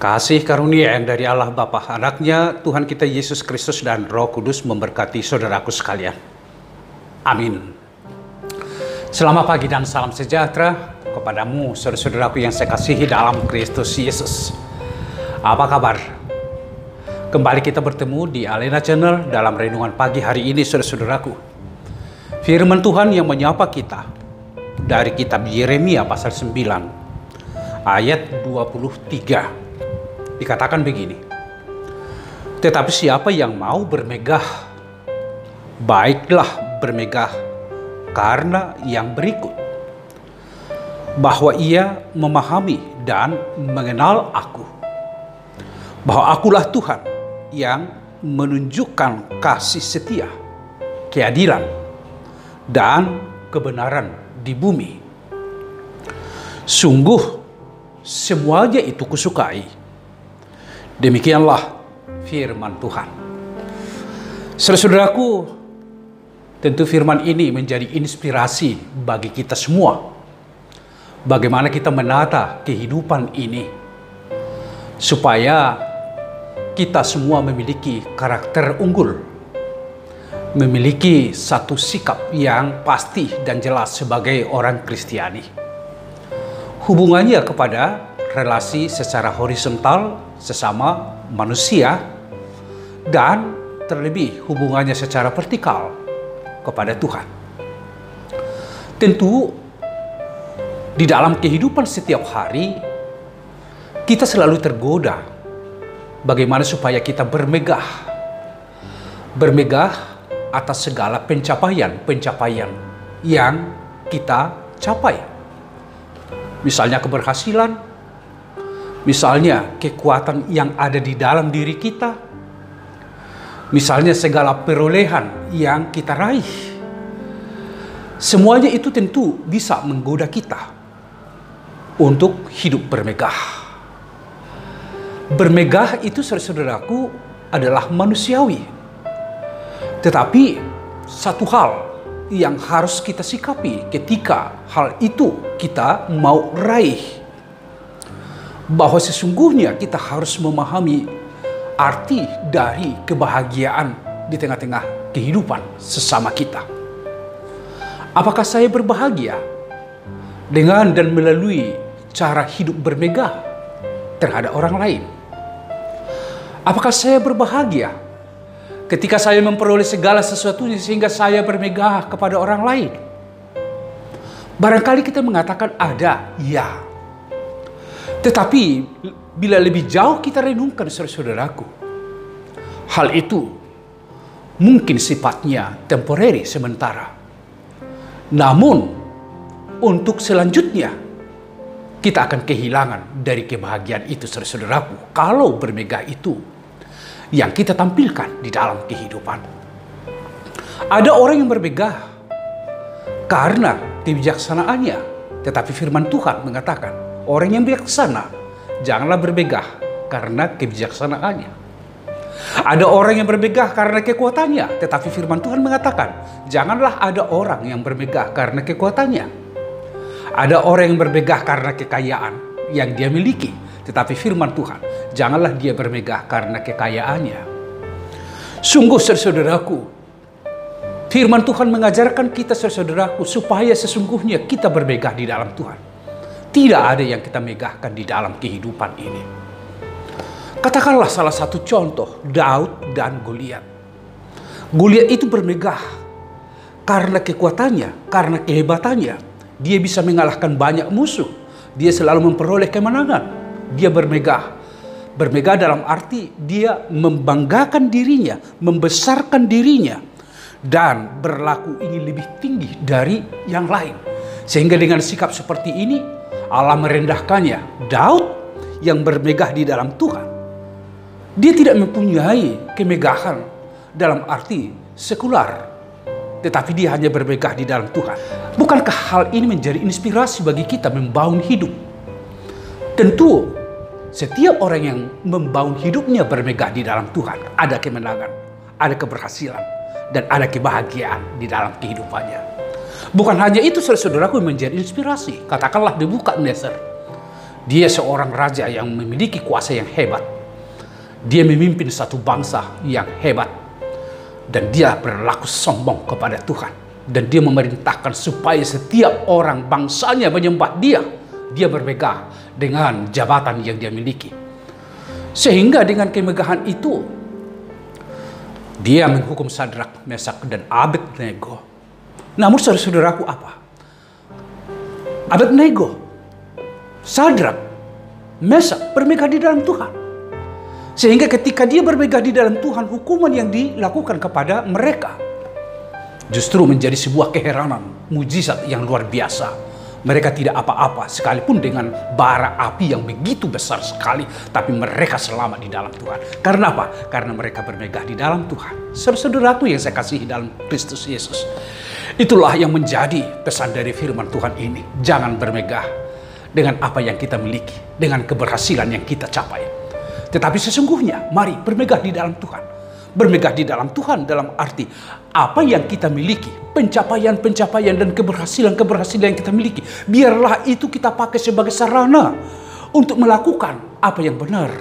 Kasih karunia yang dari Allah Bapa, Anaknya, Tuhan kita Yesus Kristus dan Roh Kudus memberkati saudaraku sekalian. Amin. Selamat pagi dan salam sejahtera kepadamu saudara-saudaraku yang saya kasihi dalam Kristus Yesus. Apa kabar? Kembali kita bertemu di Alena Channel dalam renungan pagi hari ini saudara-saudaraku. Firman Tuhan yang menyapa kita dari kitab Yeremia pasal 9 ayat 23. Dikatakan begini, tetapi siapa yang mau bermegah, baiklah bermegah karena yang berikut, bahwa ia memahami dan mengenal aku, bahwa akulah Tuhan yang menunjukkan kasih setia, keadilan, dan kebenaran di bumi. Sungguh semuanya itu kusukai. Demikianlah firman Tuhan. Saudara-saudaraku, tentu firman ini menjadi inspirasi bagi kita semua. Bagaimana kita menata kehidupan ini supaya kita semua memiliki karakter unggul, memiliki satu sikap yang pasti dan jelas sebagai orang Kristiani. Hubungannya kepada relasi secara horizontal sesama manusia, dan terlebih hubungannya secara vertikal kepada Tuhan. Tentu di dalam kehidupan setiap hari kita selalu tergoda bagaimana supaya kita bermegah atas segala pencapaian yang kita capai. Misalnya keberhasilan, misalnya kekuatan yang ada di dalam diri kita, misalnya segala perolehan yang kita raih. Semuanya itu tentu bisa menggoda kita untuk hidup bermegah. Bermegah itu saudaraku adalah manusiawi. Tetapi satu hal yang harus kita sikapi ketika hal itu kita mau raih, bahwa sesungguhnya kita harus memahami arti dari kebahagiaan di tengah-tengah kehidupan sesama kita. Apakah saya berbahagia dengan dan melalui cara hidup bermegah terhadap orang lain? Apakah saya berbahagia ketika saya memperoleh segala sesuatunya sehingga saya bermegah kepada orang lain? Barangkali kita mengatakan ada, ya. Tetapi bila lebih jauh kita renungkan saudaraku, hal itu mungkin sifatnya temporary, sementara. Namun untuk selanjutnya kita akan kehilangan dari kebahagiaan itu saudaraku, kalau bermegah itu yang kita tampilkan di dalam kehidupan. Ada orang yang bermegah karena kebijaksanaannya, tetapi firman Tuhan mengatakan orang yang bijaksana janganlah bermegah karena kebijaksanaannya. Ada orang yang bermegah karena kekuatannya, tetapi firman Tuhan mengatakan janganlah ada orang yang bermegah karena kekuatannya. Ada orang yang bermegah karena kekayaan yang dia miliki, tetapi firman Tuhan janganlah dia bermegah karena kekayaannya. Sungguh saudaraku, firman Tuhan mengajarkan kita saudaraku supaya sesungguhnya kita bermegah di dalam Tuhan. Tidak ada yang kita megahkan di dalam kehidupan ini. Katakanlah salah satu contoh, Daud dan Goliat. Goliat itu bermegah karena kekuatannya, karena kehebatannya. Dia bisa mengalahkan banyak musuh. Dia selalu memperoleh kemenangan. Dia bermegah. Bermegah dalam arti dia membanggakan dirinya, membesarkan dirinya, dan berlaku ingin lebih tinggi dari yang lain. Sehingga dengan sikap seperti ini, Allah merendahkannya. Daud yang bermegah di dalam Tuhan, dia tidak mempunyai kemegahan dalam arti sekular, tetapi dia hanya bermegah di dalam Tuhan. Bukankah hal ini menjadi inspirasi bagi kita membangun hidup? Tentu setiap orang yang membangun hidupnya bermegah di dalam Tuhan, ada kemenangan, ada keberhasilan, dan ada kebahagiaan di dalam kehidupannya. Bukan hanya itu saudaraku yang menjadi inspirasi. Katakanlah Nebukadnezar. Dia seorang raja yang memiliki kuasa yang hebat. Dia memimpin satu bangsa yang hebat. Dan dia berlaku sombong kepada Tuhan. Dan dia memerintahkan supaya setiap orang bangsanya menyembah dia. Dia bermegah dengan jabatan yang dia miliki. Sehingga dengan kemegahan itu, dia menghukum Sadrak, Mesak, dan Abednego. Namun saudara-saudaraku apa? Abednego, Sadrak, Mesak bermegah di dalam Tuhan. Sehingga ketika dia bermegah di dalam Tuhan, hukuman yang dilakukan kepada mereka justru menjadi sebuah keheranan, mujizat yang luar biasa. Mereka tidak apa-apa, sekalipun dengan bara api yang begitu besar sekali, tapi mereka selamat di dalam Tuhan. Karena apa? Karena mereka bermegah di dalam Tuhan. Saudara-saudaraku yang saya kasihi dalam Kristus Yesus, itulah yang menjadi pesan dari firman Tuhan ini. Jangan bermegah dengan apa yang kita miliki, dengan keberhasilan yang kita capai. Tetapi sesungguhnya, mari bermegah di dalam Tuhan. Bermegah di dalam Tuhan dalam arti apa yang kita miliki, pencapaian-pencapaian dan keberhasilan-keberhasilan yang kita miliki, biarlah itu kita pakai sebagai sarana untuk melakukan apa yang benar,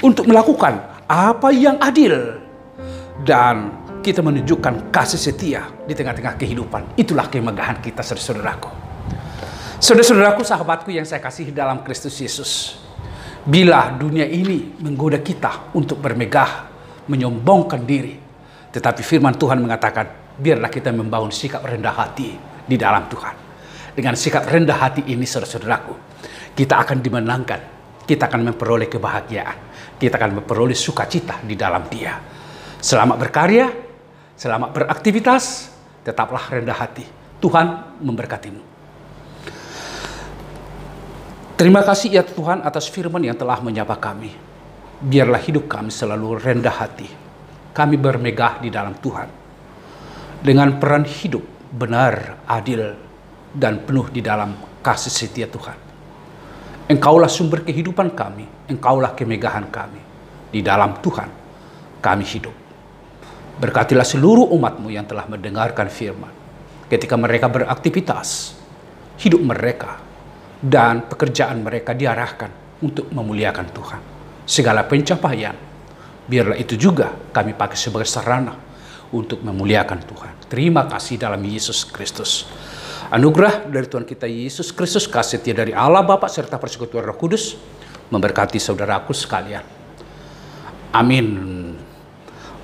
untuk melakukan apa yang adil, dan kita menunjukkan kasih setia di tengah-tengah kehidupan. Itulah kemegahan kita, saudara-saudaraku. Saudara-saudaraku, sahabatku yang saya kasihi dalam Kristus Yesus, bila dunia ini menggoda kita untuk bermegah, menyombongkan diri, tetapi firman Tuhan mengatakan, biarlah kita membangun sikap rendah hati di dalam Tuhan. Dengan sikap rendah hati ini, saudara-saudaraku, kita akan dimenangkan, kita akan memperoleh kebahagiaan, kita akan memperoleh sukacita di dalam Dia. Selamat berkarya, selamat beraktivitas, tetaplah rendah hati. Tuhan memberkatimu. Terima kasih ya Tuhan atas firman yang telah menyapa kami. Biarlah hidup kami selalu rendah hati. Kami bermegah di dalam Tuhan. Dengan peran hidup benar, adil, dan penuh di dalam kasih setia Tuhan. Engkaulah sumber kehidupan kami. Engkaulah kemegahan kami. Di dalam Tuhan kami hidup. Berkatilah seluruh umat-Mu yang telah mendengarkan firman. Ketika mereka beraktivitas, hidup mereka dan pekerjaan mereka diarahkan untuk memuliakan Tuhan. Segala pencapaian, biarlah itu juga kami pakai sebagai sarana untuk memuliakan Tuhan. Terima kasih dalam Yesus Kristus. Anugerah dari Tuhan kita Yesus Kristus, kasih setia dari Allah Bapa serta persekutuan Roh Kudus memberkati saudaraku sekalian. Amin.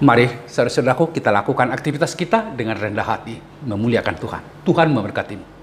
Mari saudara-saudaraku, kita lakukan aktivitas kita dengan rendah hati, memuliakan Tuhan. Tuhan memberkatimu.